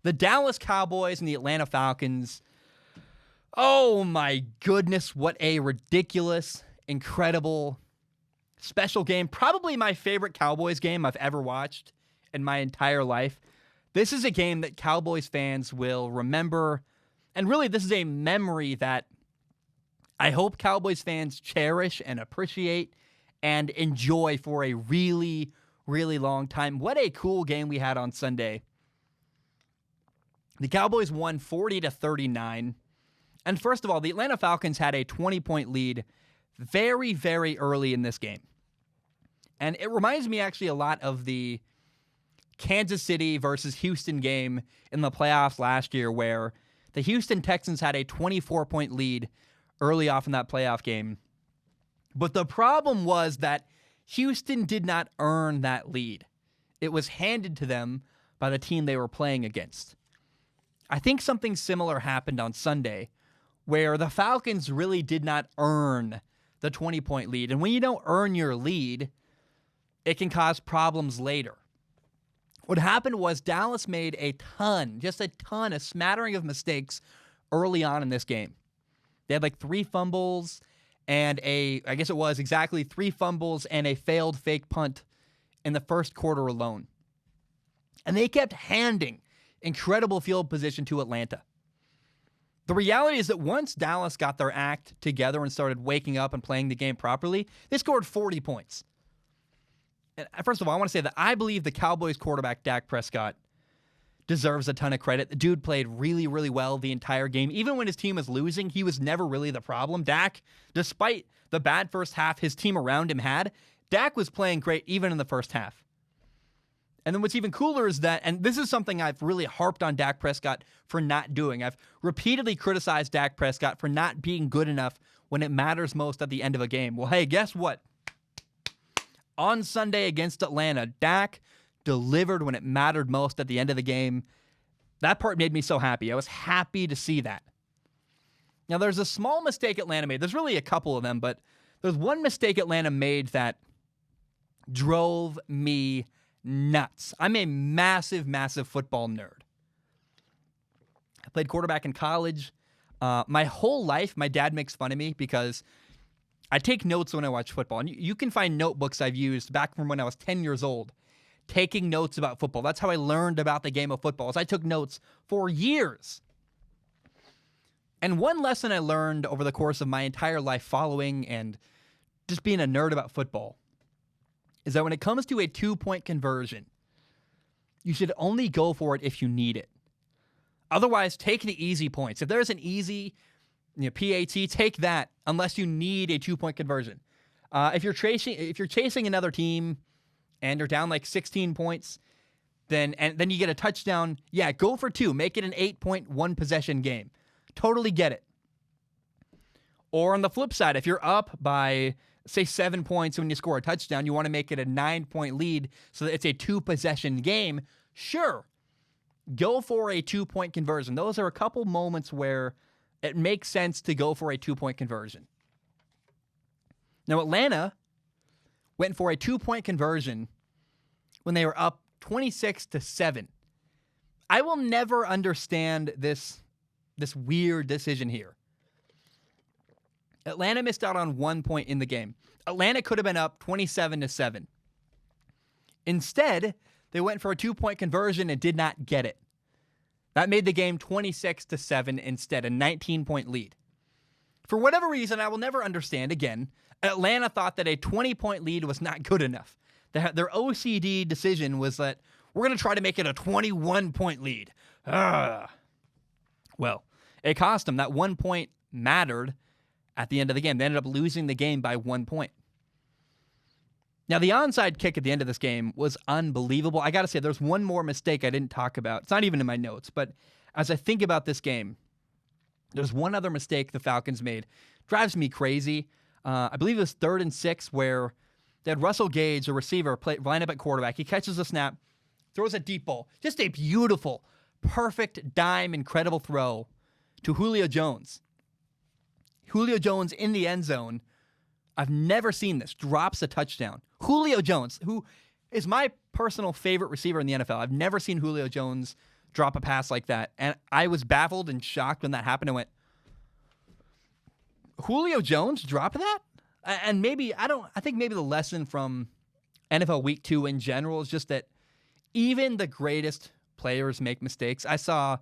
The Dallas Cowboys and the Atlanta Falcons. Oh my goodness, what a ridiculous, incredible, special game. Probably my favorite Cowboys game I've ever watched in my entire life. This is a game that Cowboys fans will remember. And really, this is a memory that I hope Cowboys fans cherish and appreciate and enjoy for a really, really long time. What a cool game we had on Sunday. The Cowboys won 40-39. And first of all, the Atlanta Falcons had a 20-point lead very, very early in this game. And it reminds me actually a lot of the Kansas City versus Houston game in the playoffs last year, where the Houston Texans had a 24-point lead early off in that playoff game. But the problem was that Houston did not earn that lead. It was handed to them by the team they were playing against. I think something similar happened on Sunday, where the Falcons really did not earn the 20-point lead. And when you don't earn your lead, it can cause problems later. What happened was Dallas made a smattering of mistakes early on in this game. They had like 3 fumbles and three fumbles and a failed fake punt in the first quarter alone. And they kept handing incredible field position to Atlanta. The reality is that once Dallas got their act together and started waking up and playing the game properly, they scored 40 points. And first of all, I want to say that I believe the Cowboys quarterback, Dak Prescott, deserves a ton of credit. The dude played really, really well the entire game. Even when his team was losing, he was never really the problem. Dak, despite the bad first half his team around him had, Dak was playing great even in the first half. And then what's even cooler is that, and this is something I've really harped on Dak Prescott for not doing. I've repeatedly criticized Dak Prescott for not being good enough when it matters most at the end of a game. Well, hey, guess what? On Sunday against Atlanta, Dak delivered when it mattered most at the end of the game. That part made me so happy. I was happy to see that. Now, there's a small mistake Atlanta made. There's really a couple of them, but there's one mistake Atlanta made that drove me nuts. I'm a massive, massive football nerd. I played quarterback in college. My whole life, my dad makes fun of me because I take notes when I watch football. And you can find notebooks I've used back from when I was 10 years old, taking notes about football. That's how I learned about the game of football. I took notes for years. And one lesson I learned over the course of my entire life following and just being a nerd about football is that when it comes to a 2-point conversion, you should only go for it if you need it. Otherwise, take the easy points. If there's an easy PAT, take that unless you need a 2-point conversion. If you're chasing another team and you're down like 16 points, then you get a touchdown, yeah, go for 2. Make it an 8-point possession game. Totally get it. Or on the flip side, if you're up by, say, 7 points when you score a touchdown, you want to make it a 9-point lead so that it's a 2-possession game, sure, go for a 2-point conversion. Those are a couple moments where it makes sense to go for a 2-point conversion. Now, Atlanta went for a 2-point conversion when they were up 26-7. I will never understand this weird decision here. Atlanta missed out on 1 point in the game. Atlanta could have been up 27-7. Instead, they went for a 2-point conversion and did not get it. That made the game 26-7 instead, a 19-point lead. For whatever reason, I will never understand, again, Atlanta thought that a 20-point lead was not good enough. Their OCD decision was that we're going to try to make it a 21-point lead. Well, it cost them. That 1 point mattered at the end of the game. They ended up losing the game by 1 point. Now, the onside kick at the end of this game was unbelievable. I got to say, there's one more mistake I didn't talk about. It's not even in my notes, but as I think about this game, there's one other mistake the Falcons made. Drives me crazy. I believe it was 3rd and 6 where they had Russell Gage, a receiver, line up at quarterback. He catches a snap, throws a deep ball. Just a beautiful, perfect dime, incredible throw to Julio Jones. Julio Jones in the end zone. I've never seen this. Drops a touchdown. Julio Jones, who is my personal favorite receiver in the NFL. I've never seen Julio Jones drop a pass like that. And I was baffled and shocked when that happened. I went, Julio Jones dropped that? And maybe, I think maybe the lesson from NFL Week 2 in general is just that even the greatest players make mistakes. I saw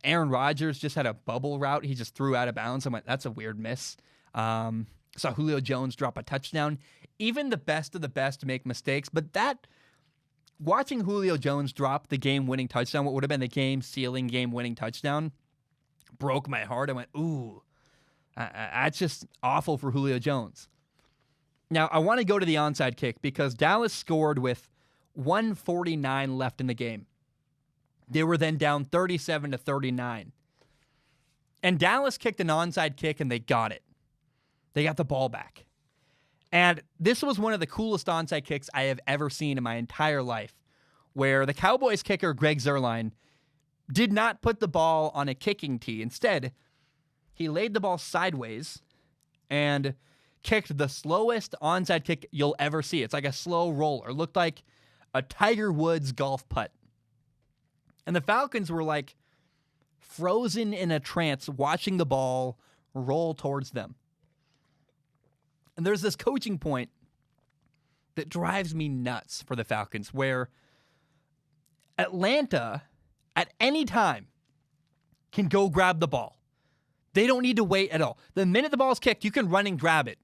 Aaron Rodgers just had a bubble route. He just threw out of bounds. I went, that's a weird miss. Saw Julio Jones drop a touchdown. Even the best of the best make mistakes. But watching Julio Jones drop the game-winning touchdown, what would have been the game-sealing, game-winning touchdown, broke my heart. I went, ooh, that's just awful for Julio Jones. Now, I want to go to the onside kick because Dallas scored with 1:49 left in the game. They were then down 37-39. And Dallas kicked an onside kick and they got it. They got the ball back. And this was one of the coolest onside kicks I have ever seen in my entire life, where the Cowboys kicker, Greg Zuerlein, did not put the ball on a kicking tee. Instead, he laid the ball sideways and kicked the slowest onside kick you'll ever see. It's like a slow roller. It looked like a Tiger Woods golf putt. And the Falcons were like frozen in a trance watching the ball roll towards them. And there's this coaching point that drives me nuts for the Falcons where Atlanta at any time can go grab the ball. They don't need to wait at all. The minute the ball's kicked, you can run and grab it.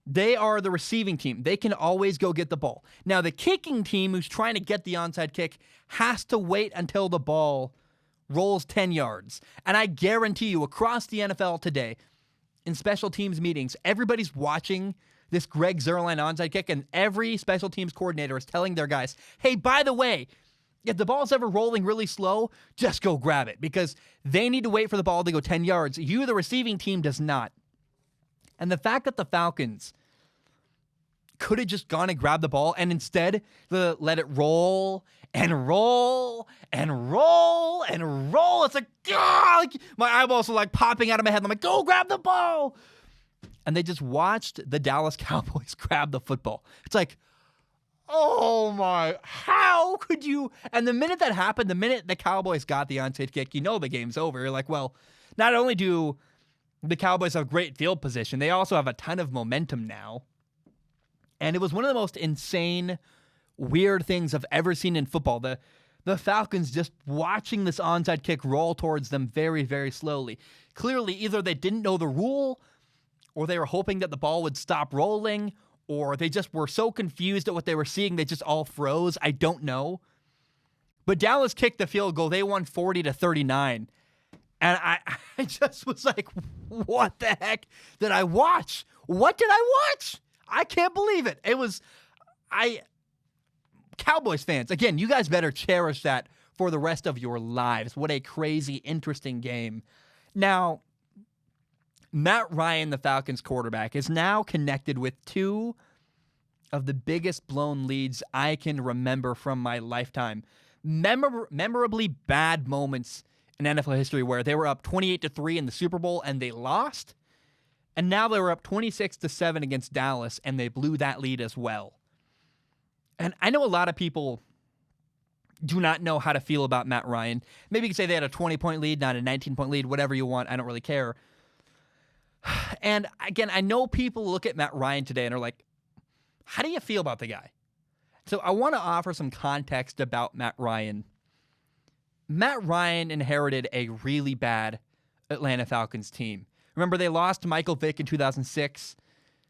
They are the receiving team. They can always go get the ball. Now, the kicking team who's trying to get the onside kick has to wait until the ball rolls 10 yards. And I guarantee you, across the NFL today, in special teams meetings, everybody's watching this Greg Zuerlein onside kick, and every special teams coordinator is telling their guys, hey, by the way, if the ball's ever rolling really slow, just go grab it, because they need to wait for the ball to go 10 yards. You, the receiving team, does not. And the fact that the Falcons could have just gone and grabbed the ball and instead let it roll and roll and roll and roll. It's like, my eyeballs are like popping out of my head. I'm like, go grab the ball. And they just watched the Dallas Cowboys grab the football. It's like, oh my, how could you? And the minute that happened, the minute the Cowboys got the onside kick, you know the game's over. You're like, well, not only do the Cowboys have great field position, they also have a ton of momentum now. And it was one of the most insane, weird things I've ever seen in football. The Falcons just watching this onside kick roll towards them very, very slowly. Clearly, either they didn't know the rule, or they were hoping that the ball would stop rolling, or they just were so confused at what they were seeing, they just all froze. I don't know. But Dallas kicked the field goal. They won 40-39. And I just was like, what the heck did I watch? What did I watch? I can't believe it. Cowboys fans, again, you guys better cherish that for the rest of your lives. What a crazy, interesting game. Now, Matt Ryan, the Falcons quarterback, is now connected with two of the biggest blown leads I can remember from my lifetime. Memorably bad moments in NFL history where they were up 28-3 in the Super Bowl and they lost. And now they were up 26-7 against Dallas, and they blew that lead as well. And I know a lot of people do not know how to feel about Matt Ryan. Maybe you can say they had a 20-point lead, not a 19-point lead, whatever you want. I don't really care. And again, I know people look at Matt Ryan today and are like, how do you feel about the guy? So I want to offer some context about Matt Ryan. Matt Ryan inherited a really bad Atlanta Falcons team. Remember, they lost Michael Vick in 2006.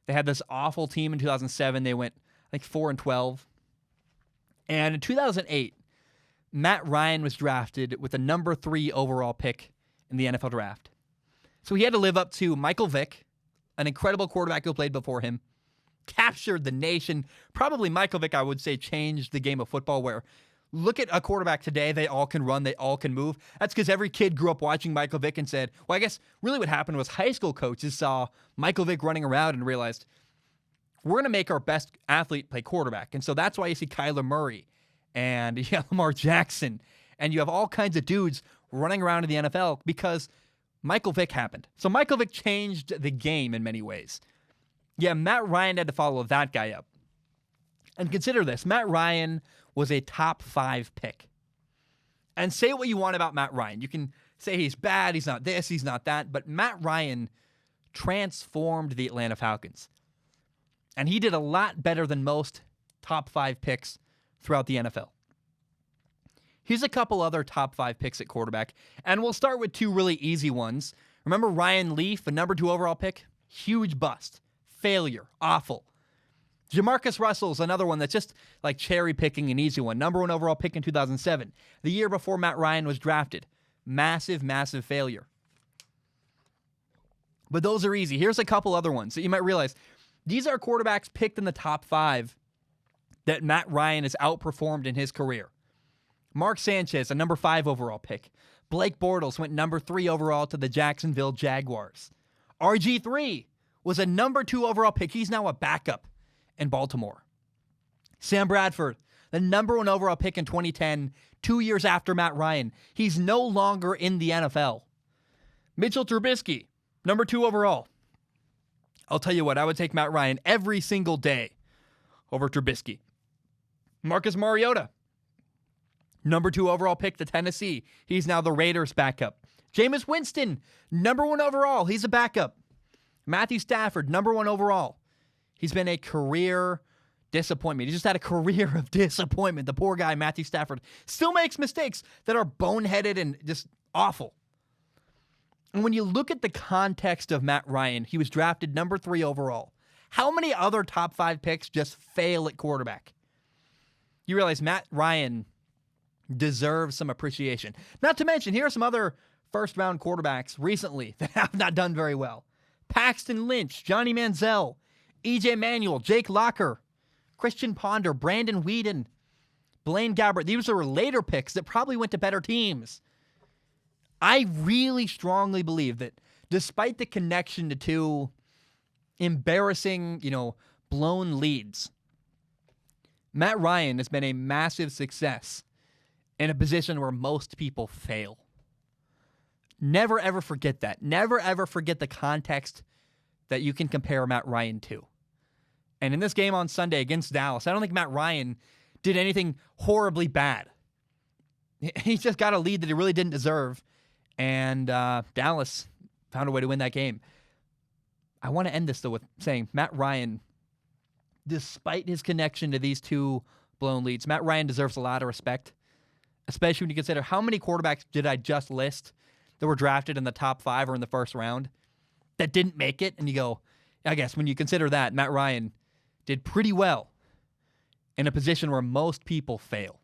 They had this awful team in 2007. They went like 4-12. And in 2008, Matt Ryan was drafted with the number 3 overall pick in the NFL draft. So he had to live up to Michael Vick, an incredible quarterback who played before him, captured the nation. Probably Michael Vick, I would say, changed the game of football where look at a quarterback today. They all can run. They all can move. That's because every kid grew up watching Michael Vick and said, well, I guess really what happened was high school coaches saw Michael Vick running around and realized, we're going to make our best athlete play quarterback. And so that's why you see Kyler Murray and you have Lamar Jackson and you have all kinds of dudes running around in the NFL because Michael Vick happened. So Michael Vick changed the game in many ways. Yeah, Matt Ryan had to follow that guy up. And consider this, Matt Ryan was a top 5 pick. And say what you want about Matt Ryan. You can say he's bad, he's not this, he's not that, but Matt Ryan transformed the Atlanta Falcons. And he did a lot better than most top 5 picks throughout the NFL. Here's a couple other top 5 picks at quarterback, and we'll start with 2 really easy ones. Remember Ryan Leaf, a number 2 overall pick? Huge bust. Failure. Awful. Jamarcus Russell's another one that's just like cherry picking, an easy one. Number 1 overall pick in 2007. The year before Matt Ryan was drafted. Massive, massive failure. But those are easy. Here's a couple other ones that you might realize. These are quarterbacks picked in the top 5 that Matt Ryan has outperformed in his career. Mark Sanchez, a number 5 overall pick. Blake Bortles went number 3 overall to the Jacksonville Jaguars. RG3 was a number 2 overall pick. He's now a backup in Baltimore. Sam Bradford, the number 1 overall pick in 2010, 2 years after Matt Ryan. He's no longer in the NFL. Mitchell Trubisky, number 2 overall. I'll tell you what, I would take Matt Ryan every single day over Trubisky. Marcus Mariota, number 2 overall pick to Tennessee. He's now the Raiders' backup. Jameis Winston, number 1 overall. He's a backup. Matthew Stafford, number 1 overall. He's been a career disappointment. He just had a career of disappointment. The poor guy, Matthew Stafford, still makes mistakes that are boneheaded and just awful. And when you look at the context of Matt Ryan, he was drafted number 3 overall. How many other top 5 picks just fail at quarterback? You realize Matt Ryan deserves some appreciation. Not to mention, here are some other first-round quarterbacks recently that have not done very well. Paxton Lynch, Johnny Manziel, E.J. Manuel, Jake Locker, Christian Ponder, Brandon Weeden, Blaine Gabbert. These are later picks that probably went to better teams. I really strongly believe that despite the connection to 2 embarrassing, blown leads, Matt Ryan has been a massive success in a position where most people fail. Never, ever forget that. Never, ever forget the context that you can compare Matt Ryan to. And in this game on Sunday against Dallas, I don't think Matt Ryan did anything horribly bad. He just got a lead that he really didn't deserve, and Dallas found a way to win that game. I want to end this, though, with saying Matt Ryan, despite his connection to these 2 blown leads, Matt Ryan deserves a lot of respect, especially when you consider how many quarterbacks did I just list that were drafted in the top 5 or in the first round that didn't make it. And you go, I guess when you consider that, Matt Ryan did pretty well in a position where most people fail.